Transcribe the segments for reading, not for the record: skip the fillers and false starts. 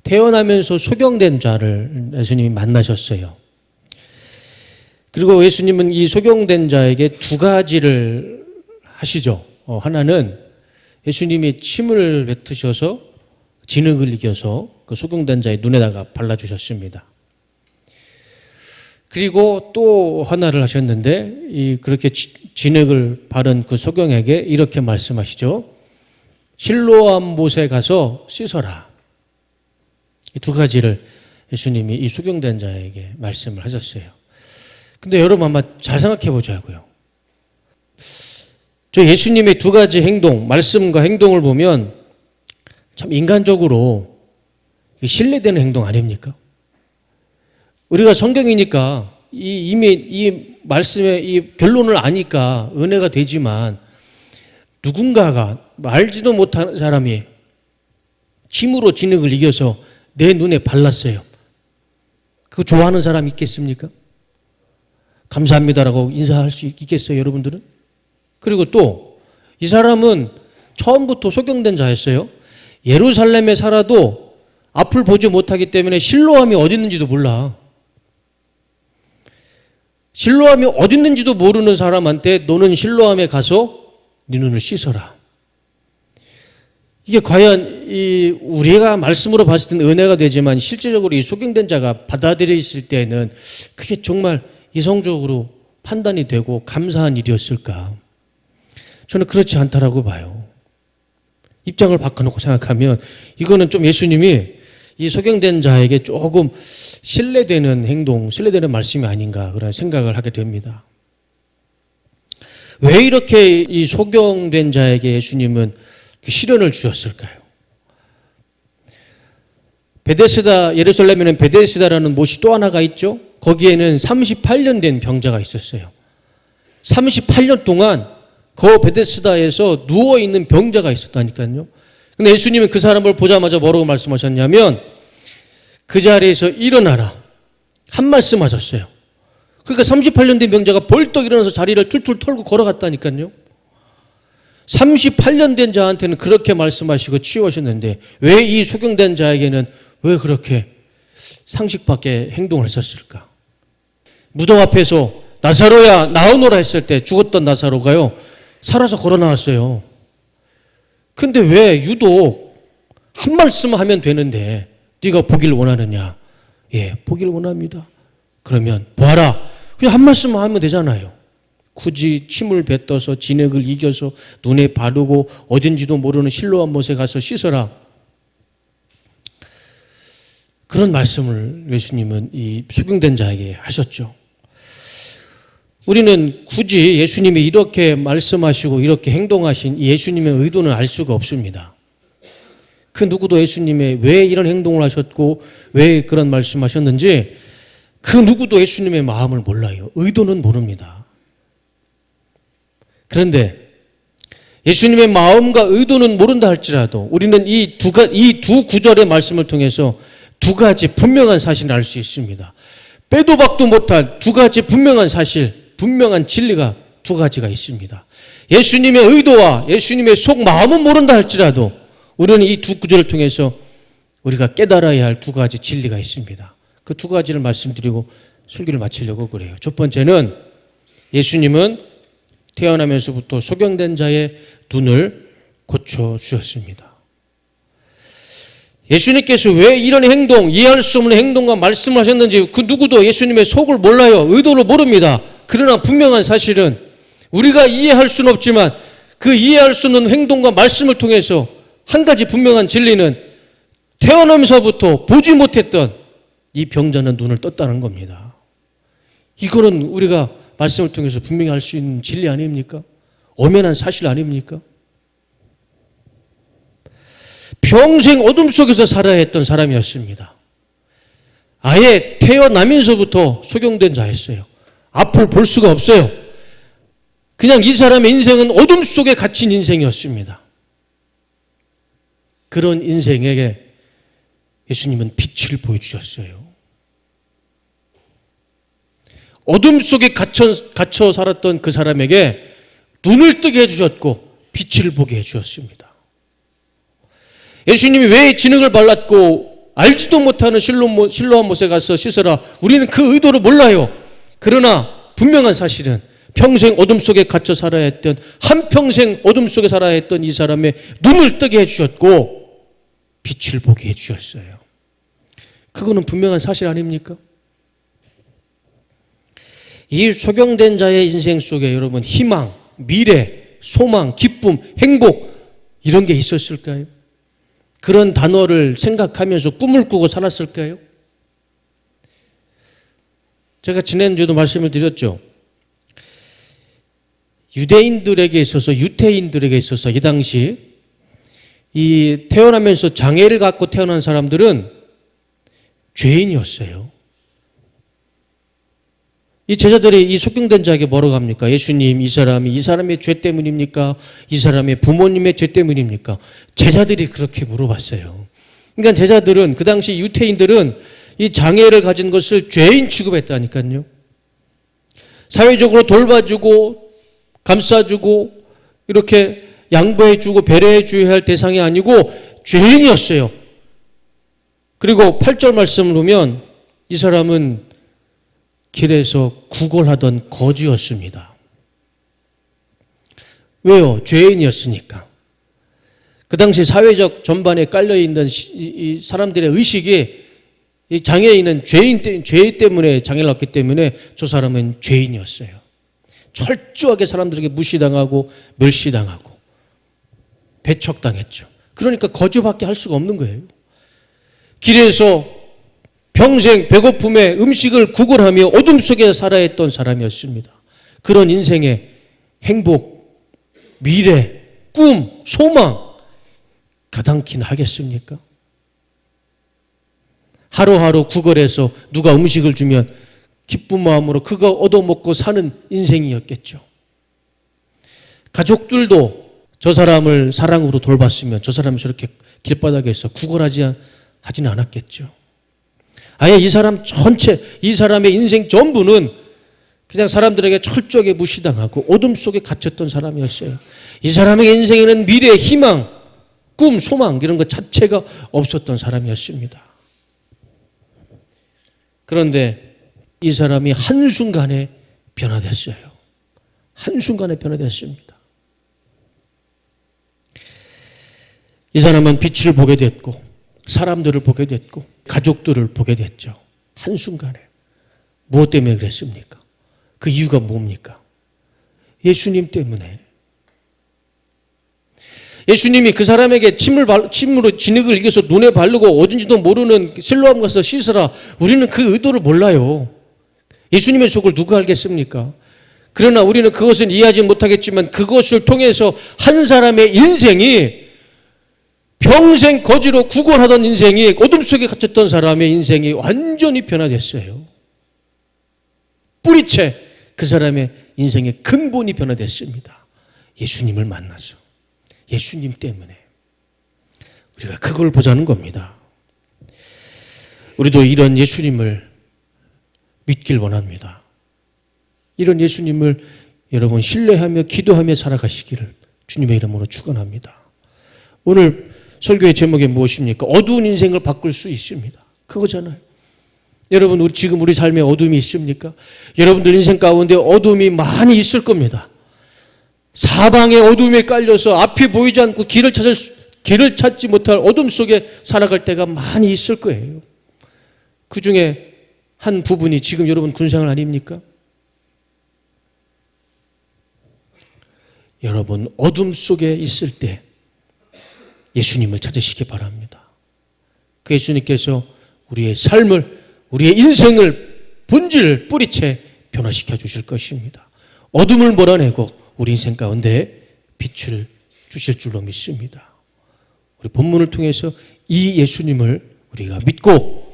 태어나면서 소경된 자를 예수님이 만나셨어요. 그리고 예수님은 이 소경된 자에게 두 가지를 하시죠. 하나는 예수님이 침을 뱉으셔서 진흙을 이겨서 그 소경된 자의 눈에다가 발라주셨습니다. 그리고 또 하나를 하셨는데 그렇게 진흙을 바른 그 소경에게 이렇게 말씀하시죠. 실로암 못에 가서 씻어라. 이 두 가지를 예수님이 이 소경된 자에게 말씀을 하셨어요. 근데 여러분 아마 잘 생각해 보자고요. 저 예수님의 두 가지 행동, 말씀과 행동을 보면 참 인간적으로 신뢰되는 행동 아닙니까? 우리가 성경이니까 이미 이 말씀의 이 결론을 아니까 은혜가 되지만 누군가가 알지도 못하는 사람이 침으로 진흙을 이겨서 내 눈에 발랐어요. 그거 좋아하는 사람 있겠습니까? 감사합니다라고 인사할 수 있겠어요, 여러분들은? 그리고 또 이 사람은 처음부터 소경된 자였어요. 예루살렘에 살아도 앞을 보지 못하기 때문에 실로암이 어디 있는지도 몰라. 실로암이 어디 있는지도 모르는 사람한테 너는 실로암에 가서 네 눈을 씻어라. 이게 과연 우리가 말씀으로 봤을 때는 은혜가 되지만 실제적으로 이 소경된 자가 받아들였을 때는 그게 정말 이성적으로 판단이 되고 감사한 일이었을까? 저는 그렇지 않다라고 봐요. 입장을 바꿔놓고 생각하면 이거는 좀 예수님이 이 소경된 자에게 조금 신뢰되는 행동, 신뢰되는 말씀이 아닌가 그런 생각을 하게 됩니다. 왜 이렇게 이 소경된 자에게 예수님은 시련을 주셨을까요? 베데스다, 예루살렘에는 베데스다라는 못이 또 하나가 있죠. 거기에는 38년 된 병자가 있었어요. 38년 동안 그 베데스다에서 누워있는 병자가 있었다니까요. 근데 예수님은 그 사람을 보자마자 뭐라고 말씀하셨냐면 그 자리에서 일어나라. 한 말씀 하셨어요. 그러니까 38년 된 병자가 벌떡 일어나서 자리를 툴툴 털고 걸어갔다니까요. 38년 된 자한테는 그렇게 말씀하시고 치유하셨는데 왜 이 소경된 자에게는 왜 그렇게 상식 밖의 행동을 했었을까? 무덤 앞에서 나사로야 나오너라 했을 때 죽었던 나사로가요 살아서 걸어 나왔어요. 근데 왜 유독 한 말씀 하면 되는데 네가 보기를 원하느냐? 예, 보기를 원합니다. 그러면 보아라. 그냥 한 말씀만 하면 되잖아요. 굳이 침을 뱉어서 진흙을 이겨서 눈에 바르고 어딘지도 모르는 실로암 못에 가서 씻어라. 그런 말씀을 예수님은 이 소경된 자에게 하셨죠. 우리는 굳이 예수님이 이렇게 말씀하시고 이렇게 행동하신 예수님의 의도는 알 수가 없습니다. 그 누구도 예수님의 왜 이런 행동을 하셨고 왜 그런 말씀하셨는지 그 누구도 예수님의 마음을 몰라요. 의도는 모릅니다. 그런데 예수님의 마음과 의도는 모른다 할지라도 우리는 이 두 구절의 말씀을 통해서 두 가지 분명한 사실을 알 수 있습니다. 빼도 박도 못할 두 가지 분명한 사실, 분명한 진리가 두 가지가 있습니다. 예수님의 의도와 예수님의 속 마음은 모른다 할지라도 우리는 이 두 구절을 통해서 우리가 깨달아야 할 두 가지 진리가 있습니다. 그 두 가지를 말씀드리고 설교를 마치려고 그래요. 첫 번째는 예수님은 태어나면서부터 소경된 자의 눈을 고쳐주셨습니다. 예수님께서 왜 이런 행동, 이해할 수 없는 행동과 말씀을 하셨는지 그 누구도 예수님의 속을 몰라요. 의도를 모릅니다. 그러나 분명한 사실은 우리가 이해할 수는 없지만 그 이해할 수 없는 행동과 말씀을 통해서 한 가지 분명한 진리는 태어나면서부터 보지 못했던 이 병자는 눈을 떴다는 겁니다. 이거는 우리가 말씀을 통해서 분명히 알 수 있는 진리 아닙니까? 엄연한 사실 아닙니까? 평생 어둠 속에서 살아야 했던 사람이었습니다. 아예 태어나면서부터 소경된 자였어요. 앞을 볼 수가 없어요. 그냥 이 사람의 인생은 어둠 속에 갇힌 인생이었습니다. 그런 인생에게 예수님은 빛을 보여주셨어요. 어둠 속에 갇혀 살았던 그 사람에게 눈을 뜨게 해주셨고 빛을 보게 해주셨습니다. 예수님이 왜 진흙을 발랐고 알지도 못하는 실로암 못에 가서 씻어라. 우리는 그 의도를 몰라요. 그러나 분명한 사실은 평생 어둠 속에 갇혀 살아야 했던, 한평생 어둠 속에 살아야 했던 이 사람의 눈을 뜨게 해주셨고 빛을 보게 해주셨어요. 그거는 분명한 사실 아닙니까? 이 소경된 자의 인생 속에 여러분 희망, 미래, 소망, 기쁨, 행복 이런 게 있었을까요? 그런 단어를 생각하면서 꿈을 꾸고 살았을까요? 제가 지난주에도 말씀을 드렸죠. 유대인들에게 있어서, 유태인들에게 있어서 이 당시 이 태어나면서 장애를 갖고 태어난 사람들은 죄인이었어요. 이 제자들이 이 속경된 자에게 뭐라고 합니까? 예수님, 이 사람의 죄 때문입니까? 이 사람의 부모님의 죄 때문입니까? 제자들이 그렇게 물어봤어요. 그러니까 제자들은, 그 당시 유태인들은 이 장애를 가진 것을 죄인 취급했다니까요. 사회적으로 돌봐주고 감싸주고 이렇게 양보해주고 배려해줘야 할 대상이 아니고 죄인이었어요. 그리고 8절 말씀을 보면 이 사람은 길에서 구걸하던 거지였습니다. 왜요? 죄인이었으니까. 그 당시 사회적 전반에 깔려있는 이 사람들의 의식이 이 장애인은 죄 때문에 장애를 얻기 때문에 저 사람은 죄인이었어요. 철저하게 사람들에게 무시당하고 멸시당하고 배척당했죠. 그러니까 거지밖에 할 수가 없는 거예요. 길에서 평생 배고픔에 음식을 구걸하며 어둠 속에 살아야 했던 사람이었습니다. 그런 인생의 행복, 미래, 꿈, 소망 가당키나 하겠습니까? 하루하루 구걸해서 누가 음식을 주면 기쁜 마음으로 그거 얻어먹고 사는 인생이었겠죠. 가족들도 저 사람을 사랑으로 돌봤으면 저 사람이 저렇게 길바닥에서 구걸하지는 않았겠죠. 아예 이 사람 전체, 이 사람의 인생 전부는 그냥 사람들에게 철저하게 무시당하고 어둠 속에 갇혔던 사람이었어요. 이 사람의 인생에는 미래, 희망, 꿈, 소망 이런 것 자체가 없었던 사람이었습니다. 그런데 이 사람이 한순간에 변화됐어요. 한순간에 변화됐습니다. 이 사람은 빛을 보게 됐고 사람들을 보게 됐고 가족들을 보게 됐죠. 한순간에. 무엇 때문에 그랬습니까? 그 이유가 뭡니까? 예수님 때문에. 예수님이 그 사람에게 침으로 진흙을 이겨서 눈에 바르고 어딘지도 모르는 실로암 가서 씻으라. 우리는 그 의도를 몰라요. 예수님의 속을 누가 알겠습니까? 그러나 우리는 그것은 이해하지 못하겠지만 그것을 통해서 한 사람의 인생이 평생 거지로 구걸하던 인생이 어둠 속에 갇혔던 사람의 인생이 완전히 변화됐어요. 뿌리채 그 사람의 인생의 근본이 변화됐습니다. 예수님을 만나서. 예수님 때문에. 우리가 그걸 보자는 겁니다. 우리도 이런 예수님을 믿길 원합니다. 이런 예수님을 여러분 신뢰하며 기도하며 살아가시기를 주님의 이름으로 축원합니다. 오늘 설교의 제목이 무엇입니까? 어두운 인생을 바꿀 수 있습니다. 그거잖아요. 여러분 지금 우리 삶에 어둠이 있습니까? 여러분들 인생 가운데 어둠이 많이 있을 겁니다. 사방의 어둠에 깔려서 앞이 보이지 않고 길을 찾지 못할 어둠 속에 살아갈 때가 많이 있을 거예요. 그 중에 한 부분이 지금 여러분 군생활 아닙니까? 여러분 어둠 속에 있을 때 예수님을 찾으시기 바랍니다. 그 예수님께서 우리의 삶을, 우리의 인생을 본질 뿌리채 변화시켜 주실 것입니다. 어둠을 몰아내고 우리 인생 가운데 빛을 주실 줄로 믿습니다. 우리 본문을 통해서 이 예수님을 우리가 믿고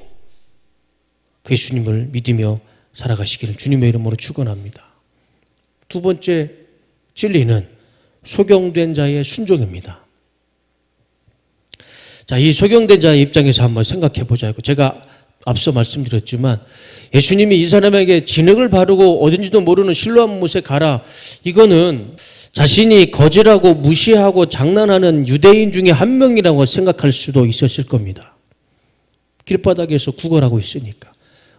그 예수님을 믿으며 살아가시기를 주님의 이름으로 축원합니다. 두 번째 진리는 소경된 자의 순종입니다. 자, 이 소경된 자의 입장에서 한번 생각해 보자고. 제가 앞서 말씀드렸지만 예수님이 이 사람에게 진흙을 바르고 어딘지도 모르는 실로암 못에 가라. 이거는 자신이 거지라고 무시하고 장난하는 유대인 중에 한 명이라고 생각할 수도 있었을 겁니다. 길바닥에서 구걸하고 있으니까.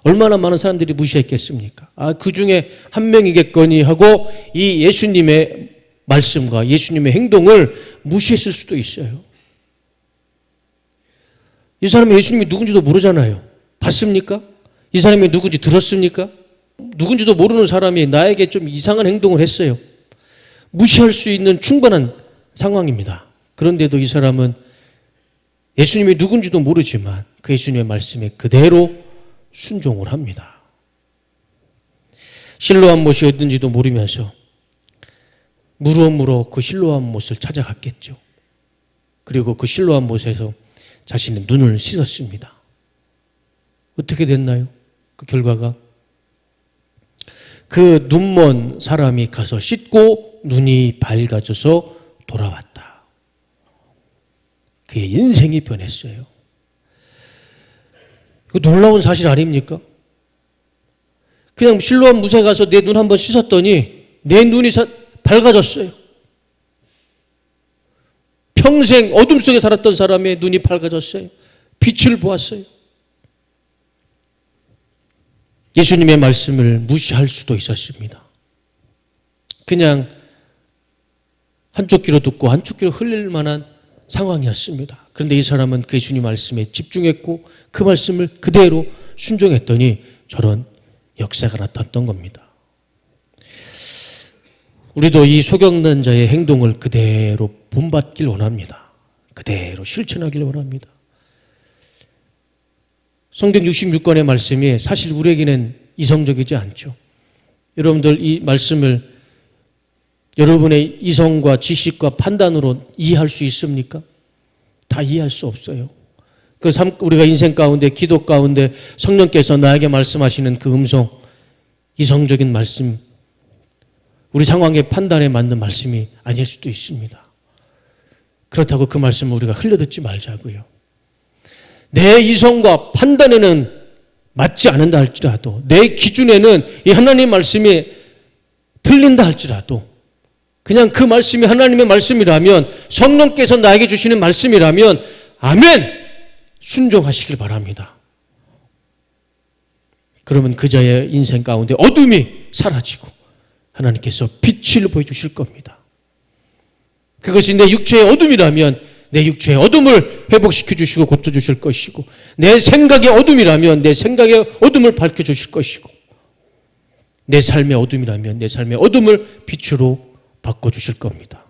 얼마나 많은 사람들이 무시했겠습니까? 그 중에 한 명이겠거니 하고 이 예수님의 말씀과 예수님의 행동을 무시했을 수도 있어요. 이 사람이 예수님이 누군지도 모르잖아요. 봤습니까? 이 사람이 누군지 들었습니까? 누군지도 모르는 사람이 나에게 좀 이상한 행동을 했어요. 무시할 수 있는 충분한 상황입니다. 그런데도 이 사람은 예수님이 누군지도 모르지만 그 예수님의 말씀에 그대로 순종을 합니다. 실로암 못이 어딘지도 모르면서 무럭무럭 그 실로암 못을 찾아갔겠죠. 그리고 그 실로암 못에서 자신의 눈을 씻었습니다. 어떻게 됐나요? 그 결과가 그 눈먼 사람이 가서 씻고 눈이 밝아져서 돌아왔다. 그의 인생이 변했어요. 그 놀라운 사실 아닙니까? 그냥 실로암 못에 가서 내 눈 한번 씻었더니 내 눈이 밝아졌어요. 평생 어둠 속에 살았던 사람의 눈이 밝아졌어요. 빛을 보았어요. 예수님의 말씀을 무시할 수도 있었습니다. 그냥 한쪽 귀로 듣고 한쪽 귀로 흘릴 만한 상황이었습니다. 그런데 이 사람은 그 예수님 말씀에 집중했고 그 말씀을 그대로 순종했더니 저런 역사가 나타났던 겁니다. 우리도 이 소경난 자의 행동을 그대로 본받길 원합니다. 그대로 실천하길 원합니다. 성경 66권의 말씀이 사실 우리에게는 이성적이지 않죠. 여러분들 이 말씀을 여러분의 이성과 지식과 판단으로 이해할 수 있습니까? 다 이해할 수 없어요. 우리가 인생 가운데 기도 가운데 성령께서 나에게 말씀하시는 그 음성, 이성적인 말씀, 우리 상황의 판단에 맞는 말씀이 아닐 수도 있습니다. 그렇다고 그 말씀을 우리가 흘려듣지 말자고요. 내 이성과 판단에는 맞지 않는다 할지라도 내 기준에는 이 하나님의 말씀이 틀린다 할지라도 그냥 그 말씀이 하나님의 말씀이라면 성령께서 나에게 주시는 말씀이라면 아멘! 순종하시길 바랍니다. 그러면 그 자의 인생 가운데 어둠이 사라지고 하나님께서 빛을 보여주실 겁니다. 그것이 내 육체의 어둠이라면 내 육체의 어둠을 회복시켜 주시고 고쳐주실 것이고 내 생각의 어둠이라면 내 생각의 어둠을 밝혀주실 것이고 내 삶의 어둠이라면 내 삶의 어둠을 빛으로 바꿔주실 겁니다.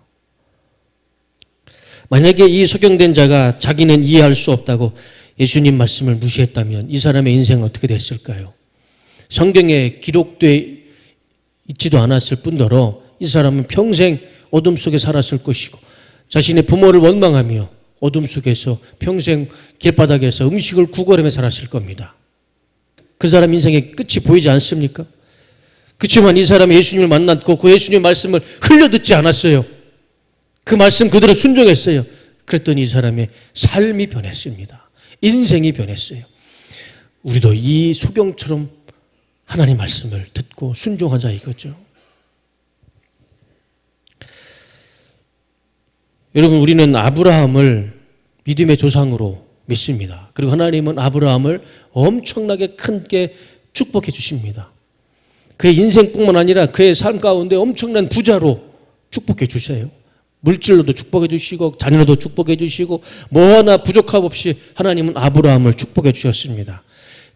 만약에 이 소경된 자가 자기는 이해할 수 없다고 예수님 말씀을 무시했다면 이 사람의 인생은 어떻게 됐을까요? 성경에 기록되어 있지도 않았을 뿐더러 이 사람은 평생 어둠 속에 살았을 것이고 자신의 부모를 원망하며 어둠 속에서 평생 길바닥에서 음식을 구걸하며 살았을 겁니다. 그 사람 인생의 끝이 보이지 않습니까? 그렇지만 이 사람이 예수님을 만났고 그 예수님의 말씀을 흘려듣지 않았어요. 그 말씀 그대로 순종했어요. 그랬더니 이 사람의 삶이 변했습니다. 인생이 변했어요. 우리도 이 소경처럼 하나님 말씀을 듣고 순종하자 이거죠. 여러분, 우리는 아브라함을 믿음의 조상으로 믿습니다. 그리고 하나님은 아브라함을 엄청나게 크게 축복해 주십니다. 그의 인생뿐만 아니라 그의 삶 가운데 엄청난 부자로 축복해 주세요. 물질로도 축복해 주시고 자녀로도 축복해 주시고 뭐 하나 부족함 없이 하나님은 아브라함을 축복해 주셨습니다.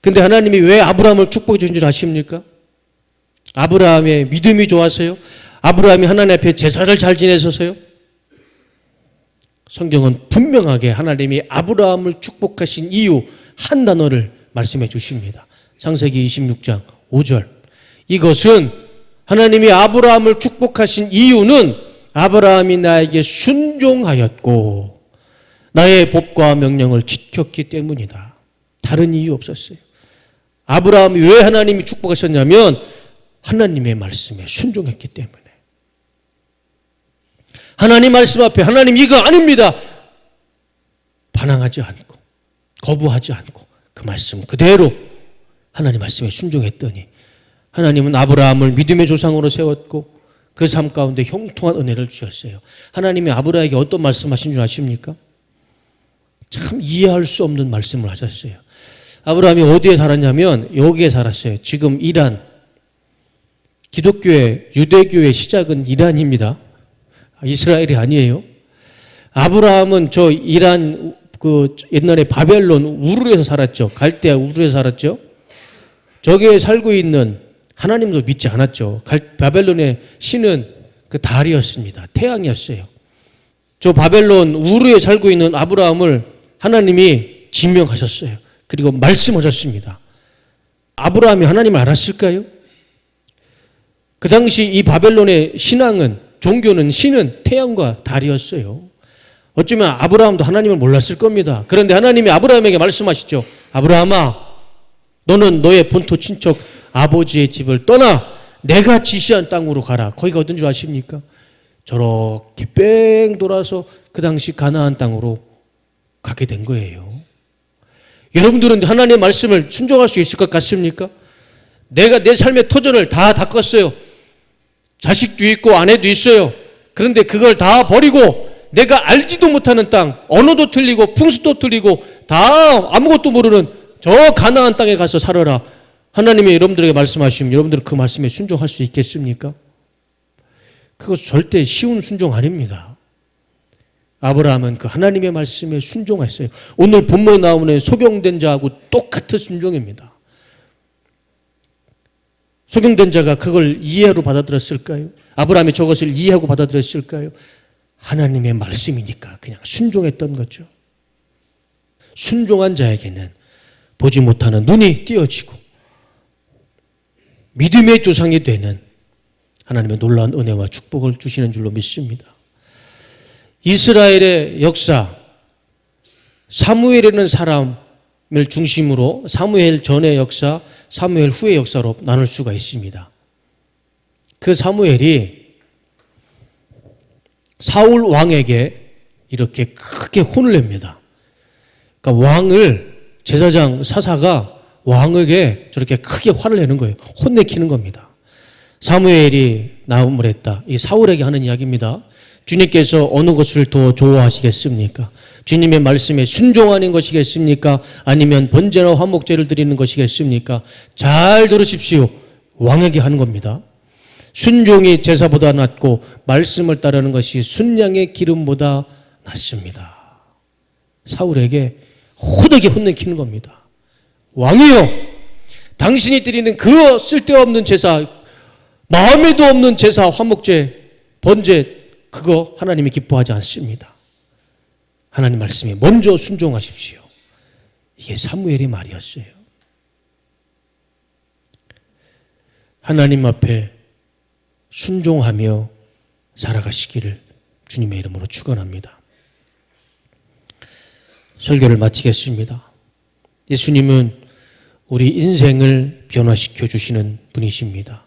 근데 하나님이 왜 아브라함을 축복해 주신 줄 아십니까? 아브라함의 믿음이 좋아서요? 아브라함이 하나님 앞에 제사를 잘 지내서요? 성경은 분명하게 하나님이 아브라함을 축복하신 이유 한 단어를 말씀해 주십니다. 창세기 26장 5절. 이것은 하나님이 아브라함을 축복하신 이유는 아브라함이 나에게 순종하였고 나의 법과 명령을 지켰기 때문이다. 다른 이유 없었어요. 아브라함이 왜 하나님이 축복하셨냐면 하나님의 말씀에 순종했기 때문에. 하나님 말씀 앞에 하나님 이거 아닙니다. 반항하지 않고 거부하지 않고 그 말씀 그대로 하나님 말씀에 순종했더니 하나님은 아브라함을 믿음의 조상으로 세웠고 그 삶 가운데 형통한 은혜를 주셨어요. 하나님이 아브라함에게 어떤 말씀하신 줄 아십니까? 참 이해할 수 없는 말씀을 하셨어요. 아브라함이 어디에 살았냐면 여기에 살았어요. 지금 이란. 기독교의 유대교의 시작은 이란입니다. 이스라엘이 아니에요. 아브라함은 저 이란 그 옛날에 바벨론 우르에서 살았죠. 갈대아 우르에서 살았죠. 저기에 살고 있는 하나님도 믿지 않았죠. 바벨론의 신은 그 달이었습니다. 태양이었어요. 저 바벨론 우르에 살고 있는 아브라함을 하나님이 지명하셨어요. 그리고 말씀하셨습니다. 아브라함이 하나님을 알았을까요? 그 당시 이 바벨론의 신앙은, 종교는, 신은 태양과 달이었어요. 어쩌면 아브라함도 하나님을 몰랐을 겁니다. 그런데 하나님이 아브라함에게 말씀하시죠. 아브라함아, 너는 너의 본토 친척 아버지의 집을 떠나 내가 지시한 땅으로 가라. 거기가 어딘 줄 아십니까? 저렇게 뺑 돌아서 그 당시 가나안 땅으로 가게 된 거예요. 여러분들은 하나님의 말씀을 순종할 수 있을 것 같습니까? 내가 내 삶의 터전을 다 닦았어요. 자식도 있고 아내도 있어요. 그런데 그걸 다 버리고 내가 알지도 못하는 땅, 언어도 틀리고 풍수도 틀리고 다 아무것도 모르는 저 가나안 땅에 가서 살아라. 하나님이 여러분들에게 말씀하시면 여러분들은 그 말씀에 순종할 수 있겠습니까? 그거 절대 쉬운 순종 아닙니다. 아브라함은 그 하나님의 말씀에 순종했어요. 오늘 본문에 나오는 소경된 자하고 똑같은 순종입니다. 소경된 자가 그걸 이해하고 받아들였을까요? 아브라함이 저것을 이해하고 받아들였을까요? 하나님의 말씀이니까 그냥 순종했던 거죠. 순종한 자에게는 보지 못하는 눈이 띄어지고 믿음의 조상이 되는 하나님의 놀라운 은혜와 축복을 주시는 줄로 믿습니다. 이스라엘의 역사, 사무엘이라는 사람을 중심으로 사무엘 전의 역사, 사무엘 후의 역사로 나눌 수가 있습니다. 그 사무엘이 사울 왕에게 이렇게 크게 혼을 냅니다. 그러니까 왕을, 제사장 사사가 왕에게 저렇게 크게 화를 내는 거예요. 혼내키는 겁니다. 사무엘이 나음을 했다. 이 사울에게 하는 이야기입니다. 주님께서 어느 것을 더 좋아하시겠습니까? 주님의 말씀에 순종하는 것이겠습니까? 아니면 번제나 화목제를 드리는 것이겠습니까? 잘 들으십시오. 왕에게 하는 겁니다. 순종이 제사보다 낫고 말씀을 따르는 것이 순양의 기름보다 낫습니다. 사울에게 호되게 혼내키는 겁니다. 왕이요, 당신이 드리는 그 쓸데없는 제사, 마음에도 없는 제사, 화목제, 번제, 그거 하나님이 기뻐하지 않습니다. 하나님 말씀에 먼저 순종하십시오. 이게 사무엘의 말이었어요. 하나님 앞에 순종하며 살아가시기를 주님의 이름으로 축원합니다. 설교를 마치겠습니다. 예수님은 우리 인생을 변화시켜 주시는 분이십니다.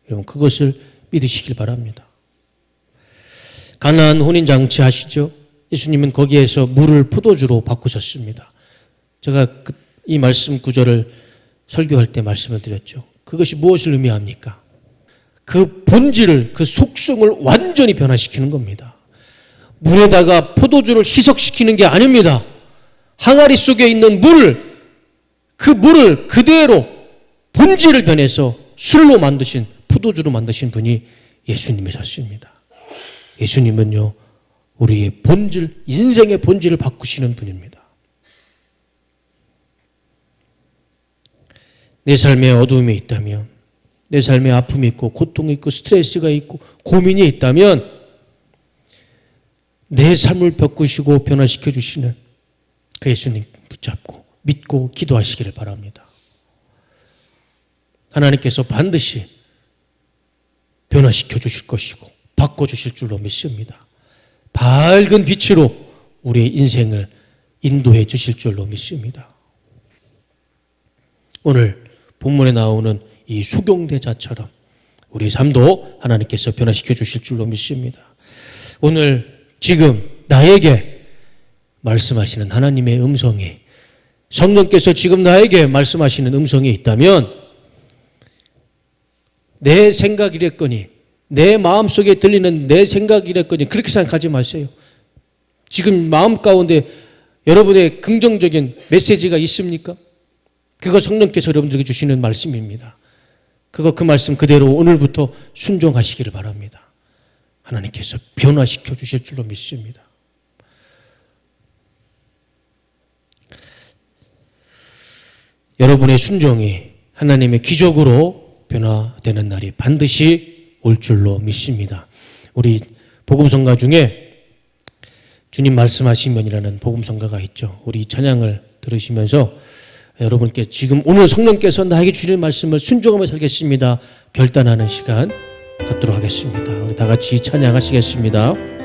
여러분 그것을 믿으시길 바랍니다. 가나안 혼인잔치 아시죠? 예수님은 거기에서 물을 포도주로 바꾸셨습니다. 제가 이 말씀 구절을 설교할 때 말씀을 드렸죠. 그것이 무엇을 의미합니까? 그 본질을, 그 속성을 완전히 변화시키는 겁니다. 물에다가 포도주를 희석시키는 게 아닙니다. 항아리 속에 있는 물을, 그 물을 그대로 본질을 변해서 술로 만드신, 포도주로 만드신 분이 예수님이셨습니다. 예수님은요, 우리의 본질, 인생의 본질을 바꾸시는 분입니다. 내 삶에 어두움이 있다면, 내 삶에 아픔이 있고 고통이 있고 스트레스가 있고 고민이 있다면 내 삶을 바꾸시고 변화시켜 주시는 그 예수님 붙잡고 믿고 기도하시기를 바랍니다. 하나님께서 반드시 변화시켜 주실 것이고 바꿔주실 줄로 믿습니다. 밝은 빛으로 우리의 인생을 인도해 주실 줄로 믿습니다. 오늘 본문에 나오는 이 소경대자처럼 우리 삶도 하나님께서 변화시켜 주실 줄로 믿습니다. 오늘 지금 나에게 말씀하시는 하나님의 음성이, 성령께서 지금 나에게 말씀하시는 음성이 있다면 내 생각이랬거니, 내 마음속에 들리는 내 생각이랬거니 그렇게 생각하지 마세요. 지금 마음 가운데 여러분의 긍정적인 메시지가 있습니까? 그거 성령께서 여러분들에게 주시는 말씀입니다. 그 말씀 그대로 오늘부터 순종하시기를 바랍니다. 하나님께서 변화시켜 주실 줄로 믿습니다. 여러분의 순종이 하나님의 기적으로 변화되는 날이 반드시 올 줄로 믿습니다. 우리 복음성가 중에 주님 말씀하시면이라는 복음성가가 있죠. 우리 찬양을 들으시면서 여러분께 지금 오늘 성령께서 나에게 주시는 말씀을 순종하며 살겠습니다 결단하는 시간 갖도록 하겠습니다. 우리 다 같이 찬양하시겠습니다.